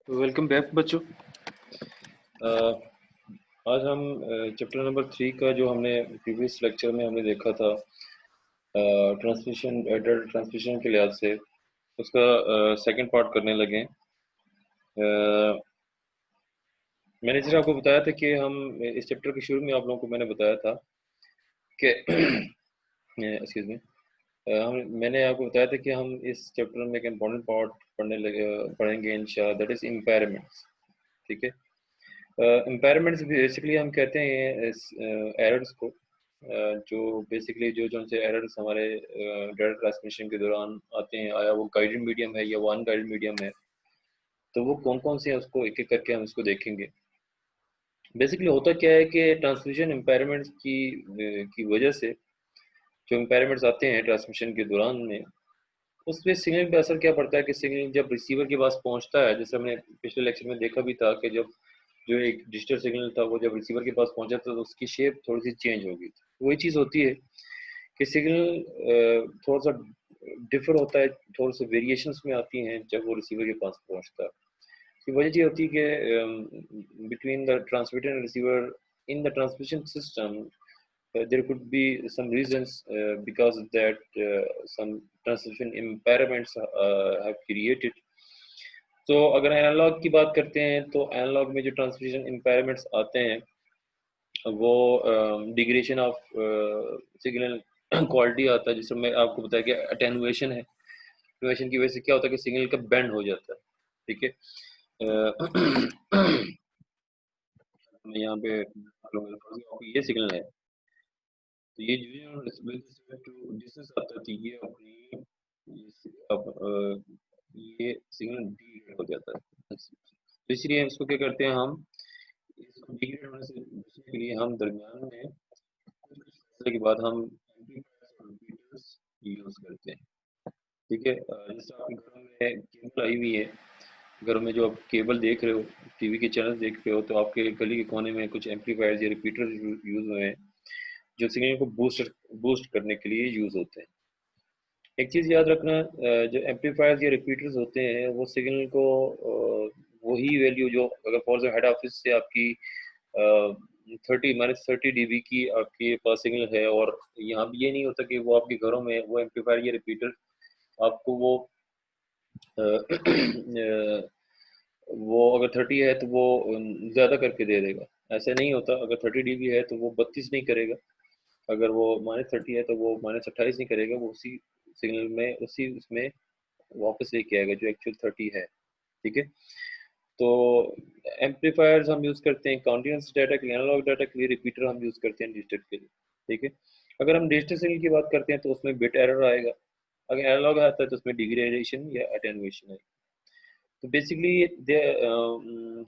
Welcome back बच्चों। आज हम चैप्टर नंबर 3 का जो हमने प्रीवियस लेक्चर में हमने देखा था ट्रांसमिशन एडर ट्रांसमिशन के लिहाज से उसका सेकंड पार्ट करने लगे। मैंने जरा आपको बताया था कि हम इस चैप्टर के शुरू में आप लोगों को मैंने बताया था कि एक्सक्यूज मी मैंने आपको बताया था कि हम इस चैप्टर में एक इम्पॉर्टेंट पार्ट पढ़ेंगे इंशाल्लाह, दैट इज इम्पेयरमेंट्स। ठीक है। इम्पेयरमेंट्स बेसिकली हम कहते हैं इस एरर्स को, जो बेसिकली जो जो से एरर्स हमारे डाटा ट्रांसमिशन के दौरान आते हैं, आया वो गाइडेड मीडियम है या वन गाइडेड मीडियम है, तो वो कौन कौन से हैं उसको एक एक करके हम इसको देखेंगे। बेसिकली होता क्या है कि ट्रांसमिशन इम्पेयरमेंट्स की वजह से जो इम्पेयरमेंट्स आते हैं ट्रांसमिशन के दौरान में, उस पर सिग्नल पे असर क्या पड़ता है कि सिग्नल जब रिसीवर के पास पहुंचता है, जैसे हमने पिछले लेक्चर में देखा भी था कि जब जो एक डिजिटल सिग्नल था वो जब रिसीवर के पास पहुंचा था तो उसकी शेप थोड़ी सी चेंज हो गई थी। वही चीज़ होती है कि सिग्नल थोड़ा सा डिफर होता है, थोड़ा सा वेरिएशंस में आती हैं जब वो रिसीवर के पास पहुंचता है। की वजह ये होती है कि between the transmitter and receiver in the transmission system there could be some reasons because of that some transition impairments have created. तो अगर एनालॉग की बात करते हैं तो एनालॉग में जो ट्रांसमिशन इम्पेयरमेंट्स आते हैं वो डिग्रेडेशन ऑफ सिग्नल क्वालिटी आता है, जिसमें मैं आपको बताया कि अटेनुएशन है। अटेनुएशन की वजह से क्या होता है कि सिग्नल का बैंड हो जाता है। ठीक है। मैं यहाँ पे ये सिग्नल है, तो ये जो डिस्टेंस आता है, ये अपनी अब ये सिग्नल डिग्रेड हो जाता है। तो इसलिए इसको क्या करते हैं हम, इसको डिग्रेड होने से बचने के लिए हम दरमियान में कुछ फासले के बाद हम रिपीटर्स यूज करते हैं। ठीक है। जैसे आपके घरों में केबल आई हुई है, घरों में जो आप केबल देख रहे हो, टीवी के चैनल देख रहे हो, तो आपके गली के कोने में कुछ एम्पलीफायर्स या रिपीटर्स यूज हुए हैं जो सिग्नल को बूस्ट करने के लिए यूज होते हैं। एक चीज़ याद रखना, जो एम्पलीफायर्स या रिपीटर्स होते हैं वो सिग्नल को वही वैल्यू जो अगर फॉर हेड ऑफिस से आपकी 30 डीबी की आपके पास सिग्नल है, और यहाँ भी ये नहीं होता कि वो आपके घरों में वो एम्पलीफायर या रिपीटर आपको वो अ, वो अगर 30 है तो वो ज़्यादा करके दे देगा। ऐसा नहीं होता। अगर 30 डीबी है तो वो 32 नहीं करेगा, अगर वो -30 है तो वो -28 नहीं करेगा, वो उसी सिग्नल में उसी उसमें वापस लेके आएगा जो एक्चुअल 30 है। ठीक है। तो एम्पलीफायर्स हम यूज़ करते हैं कॉन्टिन्यूस डाटा के लिए, एनालॉग डाटा के लिए रिपीटर हम यूज़ करते हैं डिजिटल के लिए। ठीक है। अगर हम डिजिटल सिग्नल की बात करते हैं तो उसमें बिट एरर आएगा, अगर एनालॉग आता है तो उसमें डिग्रेडेशन या अटेनुएशन आएगा। तो बेसिकली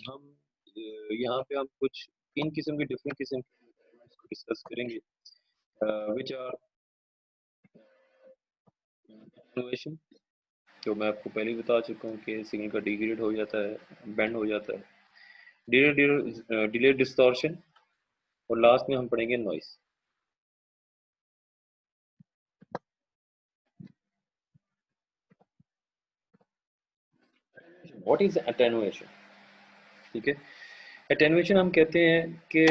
हम यहाँ पे हम कुछ तीन किस्म के डिफरेंट किस्म के को डिस्कस करेंगे, विच आर एटेनुएशन, जो मैं आपको पहले ही बता चुका हूँ कि सिग्नल का डिग्रेड हो जाता है, बैंड हो जाता है। डिले डिस्टॉर्शन, और लास्ट में हम पढ़ेंगे नॉइस। What is attenuation? ठीक है। अटेनुएशन हम कहते हैं कि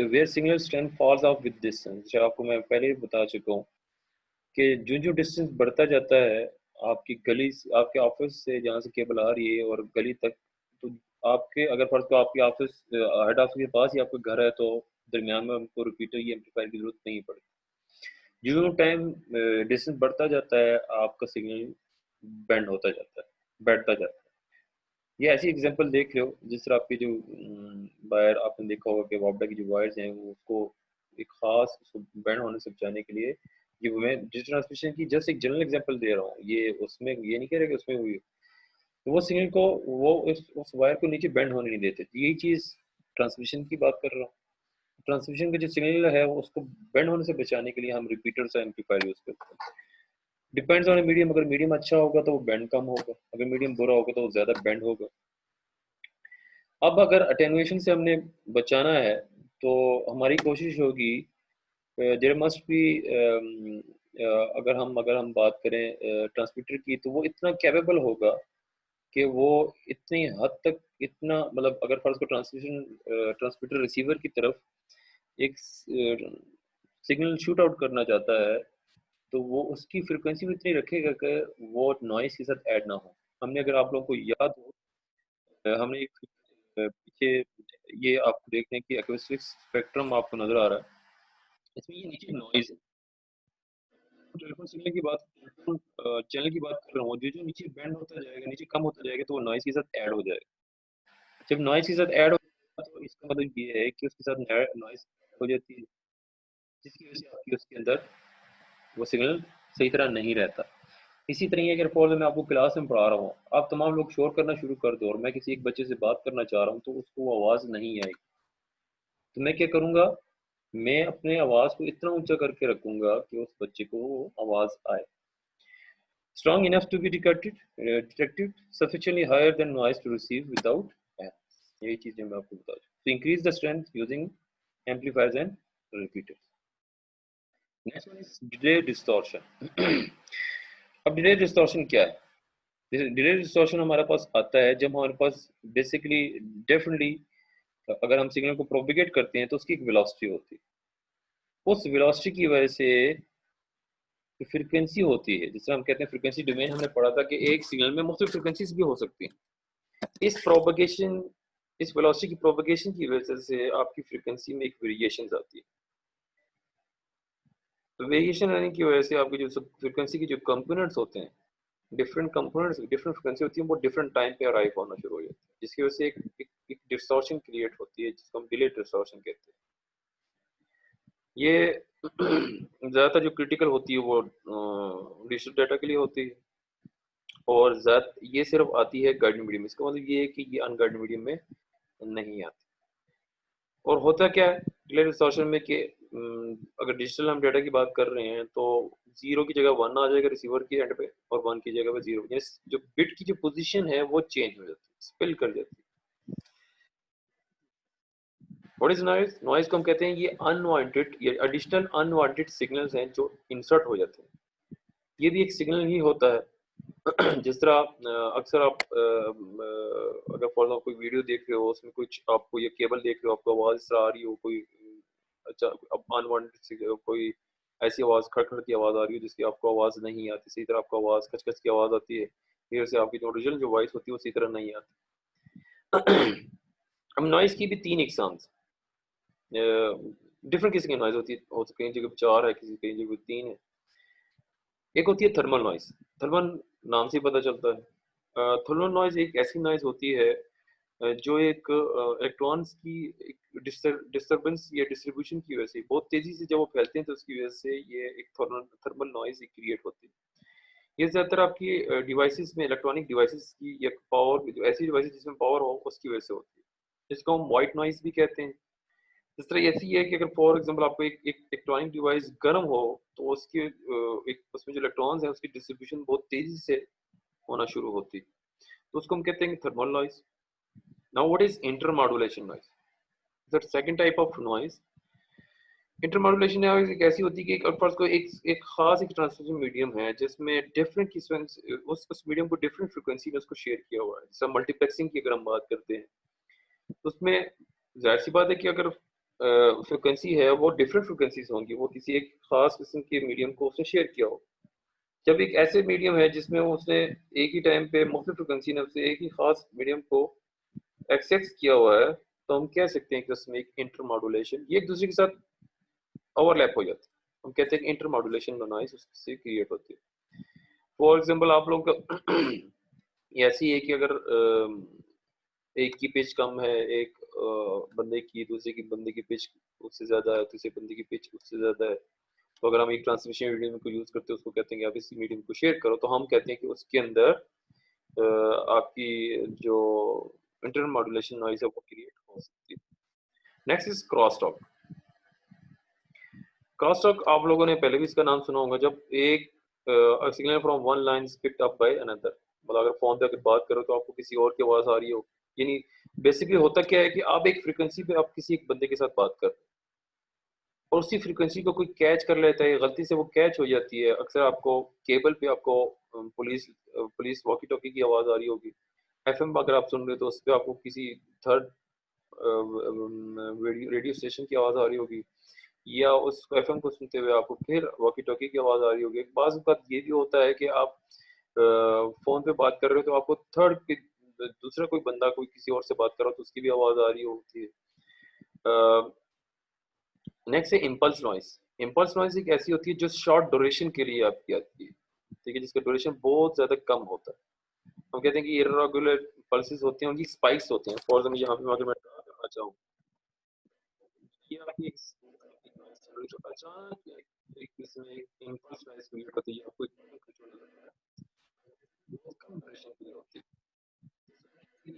where signal strength falls off with distance, जो आपको मैं पहले ही बता चुका हूँ कि जो जो डिस्टेंस बढ़ता जाता है आपकी गली आपके ऑफिस से जहाँ से केबल आ रही है और गली तक, तो आपके अगर फर्ज को आपके ऑफिस हेड ऑफिस के पास ही आपका घर है तो दरमियान में हमको रिपीटर या एम्पलीफायर की जरूरत नहीं पड़ती। जो टाइम डिस्टेंस बढ़ता जाता है आपका सिग्नल बेंड होता जाता है, बैठता जाता है। ये ऐसी एग्जांपल देख लो, जिस तरह आपके जो वायर आपने देखा होगा कि वापडा की जो वायर्स हैं वो उसको एक खास उसको बैंड होने से बचाने के लिए, ये मैं डिजिटल ट्रांसमिशन की जस्ट एक जनरल एग्जांपल दे रहा हूँ, ये उसमें ये नहीं कह रहा कि उसमें हुई है। तो वो सिग्नल को वो उस वायर को नीचे बेंड होने नहीं देते। तो यही चीज़ ट्रांसमिशन की बात कर रहा हूँ। ट्रांसमिशन का जो सिग्नल है वो उसको बेंड होने से बचाने के लिए हम रिपीटर्स और एम्पलीफायर यूज करते हैं। डिपेंड्स ऑन मीडियम, अगर मीडियम अच्छा होगा तो वो बैंड कम होगा, अगर मीडियम बुरा होगा तो वो ज़्यादा बैंड होगा। अब अगर अटेनुएशन से हमने बचाना है तो हमारी कोशिश होगी, देयर मस्ट बी, अगर हम बात करें ट्रांसमीटर की, तो वो इतना कैपेबल होगा कि वो इतनी हद तक इतना मतलब अगर फर्ज को ट्रांसमीटर रिसीवर की तरफ एक सिग्नल शूट आउट करना चाहता है, तो वो उसकी फ्रीक्वेंसी भी इतनी रखेगा कि वो नॉइज़ के साथ ऐड ना हो। हमने अगर आप लोगों को याद हो हमने एक पीछे ये आपको देखने की एक्विस्टिक स्पेक्ट्रम आपको नज़र आ रहा है। इसमें ये नीचे नॉइज़ है। टेलीफोन सिग्नल की बात चैनल की बात कर रहा हूँ, जो-जो नीचे बैंड होता जाएगा, नीचे कम होता जाएगा तो वो नॉइज़ के साथ ऐड हो जाएगा। जब नॉइज़ के साथ ऐड होगा तो इसका मतलब ये है कि उसके साथ नॉइज़ हो जाती है, जिसकी वज़ह से आपकी उसके अंदर वो सिग्नल सही तरह नहीं रहता। इसी तरीके अगर फॉर मैं आपको क्लास में पढ़ा रहा हूँ, आप तमाम लोग शोर करना शुरू कर दो और मैं किसी एक बच्चे से बात करना चाह रहा हूँ, तो उसको वो आवाज़ नहीं आएगी। तो मैं क्या करूँगा, मैं अपने आवाज़ को इतना ऊँचा करके रखूँगा कि उस बच्चे को वो आवाज़ आए। Strong enough to be detected, sufficiently higher than noise to receive without error. यही चीज़ें मैं आपको बता दूँ। So increase the strength using amplifiers and repeaters. Next one is delay distortion. अब delay distortion क्या है? डिले डिस्टॉर्शन हमारे पास आता है जब हमारे पास बेसिकली डेफिनेटली अगर हम सिग्नल को प्रोपिगेट करते हैं तो उसकी एक वेलोसिटी होती है। उस वेलोसिटी की वजह से फ्रीक्वेंसी होती है, जिसे हम कहते हैं फ्रीक्वेंसी डोमेन। हमने पढ़ा था कि एक सिग्नल में मुख्तलिफ फ्रीक्वेंसीज भी हो सकती हैं। इस प्रोपगेशन इस वेलोसिटी की प्रोपगेशन की वजह से आपकी फ्रीक्वेंसी में एक वेरिएशन आती है। तो वेरिएशन आने की वजह से आपकी जो फ्रीक्वेंसी के जो कंपोनेंट्स होते हैं, डिफरेंट कंपोनेंट्स डिफरेंट फ्रीक्वेंसी होती है, वो डिफरेंट टाइम पे अराइव होना शुरू हो जाती है, जिसकी वजह से एक डिस्टॉर्शन क्रिएट होती है, जिसको हम डिले डिस्टॉर्शन कहते हैं। ये ज़्यादातर जो क्रिटिकल होती है वो डिजिटल डाटा के लिए होती है, और ये सिर्फ आती है गाइडेड मीडियम। इसका मतलब ये है कि ये अनगाइडेड मीडियम में नहीं आती। और होता क्या है डिले डिस्टॉर्शन में कि अगर डिजिटल हम डाटा की बात कर रहे हैं तो 0 की जगह 1 आ जाएगा रिसीवर की एंड पे, और 1 की जगह पे 0, यानी जो बिट की जो पोजीशन है वो चेंज हो जाती है, स्पिल कर जाती है। What is noise? नॉइज को हम कहते हैं ये अनवांटेड या एडिशनल अनवांटेड सिग्नल्स हैं जो इंसर्ट हो जाते हैं। ये भी एक सिग्नल ही होता है। जिस तरह अक्सर आप अगर फॉर एग्जाम्पल कोई वीडियो देख रहे हो, उसमें कुछ आपको ये केबल देख रहे हो, आपको आवाज़ इस तरह आ रही हो, कोई अच्छा अब अनवांटेड कोई ऐसी आवाज़ खड़-खड़ की आवाज़ आ रही हो जिसकी आपको आवाज़ नहीं आती, सही तरह आपको आवाज़ कच-कच की आवाज़ आती है, फिर से आपकी जो ओरिजिनल जो वॉइस होती है वो सही तरह नहीं आती। अब नॉइज़ की भी 3 इकसाम्स डिफरेंट किस्म की नॉइज़ होती है, हो कहीं जगह 4 है, किसी कहीं जगह 3 है। एक होती है थर्मल नॉइज़। थर्मल नाम से ही पता चलता है। थर्मल नॉइज़ एक ऐसी नॉइज़ होती है जो एक इलेक्ट्रॉन्स की एक डिस्टर्बेंस या डिस्ट्रीब्यूशन की वजह से बहुत तेज़ी से जब वो फैलते हैं तो उसकी वजह से ये एक थर्मल नॉइज़ क्रिएट होती है। ये ज़्यादातर आपकी डिवाइसेज़ में इलेक्ट्रॉनिक डिवाइसेज़ की या पावर जो ऐसी डिवाइसेज़ जिसमें पावर हो उसकी वजह से होती है। जिसको हम व्हाइट नॉइज़ भी कहते हैं। इस तरह ऐसी है कि अगर फॉर एग्जांपल आपको एक एक इलेक्ट्रॉनिक डिवाइस गर्म हो तो उसके एक उसमें जो इलेक्ट्रॉन्स हैं उसकी डिस्ट्रीब्यूशन बहुत तेज़ी से होना शुरू होती है। तो उसको हम कहते हैं thermal noise. Now what is intermodulation noise? The second type of noise. Intermodulation noise एक ऐसी होती है कि एक फर्स्ट को एक खास एक ट्रांसमिशन मीडियम है जिसमें डिफरेंट किस्म उस मीडियम को डिफरेंट फ्रीक्वेंसी में उसको शेयर किया हुआ है। जैसे मल्टीप्लेक्सिंग की अगर हम बात करते हैं तो उसमें जाहिर सी बात है कि अगर फ्रीक्वेंसी है वो डिफरेंट फ्रीक्वेंसीज होंगी, वो किसी एक खास किस्म के मीडियम को उसने शेयर किया हो। जब एक ऐसे मीडियम है जिसमें उसने एक ही टाइम पे मुख्तलिफ फ्रीक्वेंसी ने उससे एक ही खास मीडियम को एक्सेस किया हुआ है, तो हम कह सकते हैं कि उसमें एक इंटरमॉड्यूलेशन ये एक दूसरे के साथ ओवरलैप हो जाती है। हम कहते हैं कि इंटरमॉड्यूलेशन नॉइज़ उससे क्रिएट होती है। फॉर एग्जांपल आप लोग का ये ऐसी है कि अगर एक की पिच कम है, एक बंदे की दूसरे की बंदे की पिच उससे ज़्यादा है, तीसरे बंदे की पिच उससे ज़्यादा है। तो अगर हम एक ट्रांसमिशन मीडियम को यूज़ करते हैं, उसको कहते हैं कि आप इसी मीडियम को शेयर करो, तो हम कहते हैं कि उसके अंदर आपकी जो इंटरमॉड्यूलेशन नॉइज़ है वो क्रिएट हो सकती है। Next is crosstalk. क्रॉसटॉक आप लोगों ने पहले भी इसका नाम सुना होगा, जब एक signal from one line is picked up by another. मतलब अगर फ़ोन पे अगर बात करो तो आपको किसी और की आवाज़ आ रही हो, यानी बेसिकली होता क्या है कि आप एक फ्रीक्वेंसी पे आप किसी एक बंदे के साथ बात कर रहे हो और उसी फ्रीक्वेंसी को कोई कैच कर लेता है, गलती से वो कैच हो जाती है। अक्सर आपको केबल पे आपको पुलिस पुलिस वॉकी टॉकी की आवाज़ आ रही होगी, एफएम अगर आप सुन रहे हो तो उस पे आपको किसी थर्ड रेडियो स्टेशन की आवाज़ आ रही होगी, या उस एफएम को सुनते हुए आपको फिर वॉकी टॉकी की आवाज़ आ रही होगी। बाज़ औक़ात ये भी होता है कि आप फ़ोन पे बात कर रहे हो तो आपको थर्ड के दूसरा कोई बंदा कोई किसी और से बात कर रहा हो तो उसकी भी आवाज़ आ रही होती है। नेक्स्ट है इम्पल्स नॉइज़। इम्पल्स नॉइज़ एक ऐसी होती है जो शॉर्ट ड्यूरेशन के लिए आपकी आती है, ठीक है? जिसका ड्यूरेशन बहुत ज़्यादा कम होता है। हम कहते हैं कि इर्रेगुलर पल्सेस होती हैं, उनकी स्पाइक्स होती हैं। फॉर एग्ज़ाम्पल यहाँ पे अगर मैं ड्रा करना चाहूँ, ये आपकी एक अचानक एक इसमें इम्पल्स नॉइज़ क्रिएट होती है, आपको एकदम कंट्रोल करना है, बहुत कम ड्यूरेशन के लिए होती है,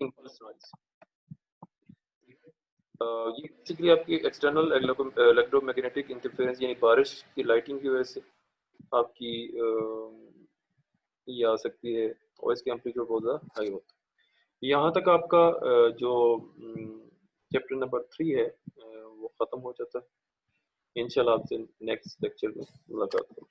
इम्पल्स नॉइज़। ये बेसिकली आपकी एक्सटर्नल इलेक्ट्रोमैग्नेटिक इंटरफेरेंस यानी बारिश की लाइटिंग की वजह से आपकी ये आ सकती है और इसकी एम्पलीट्यूड बहुत ज़्यादा हाई होता है। यहाँ तक आपका जो चैप्टर नंबर 3 है वो ख़त्म हो जाता है। इंशाल्लाह आपसे नेक्स्ट लेक्चर में मुलाकात होगी।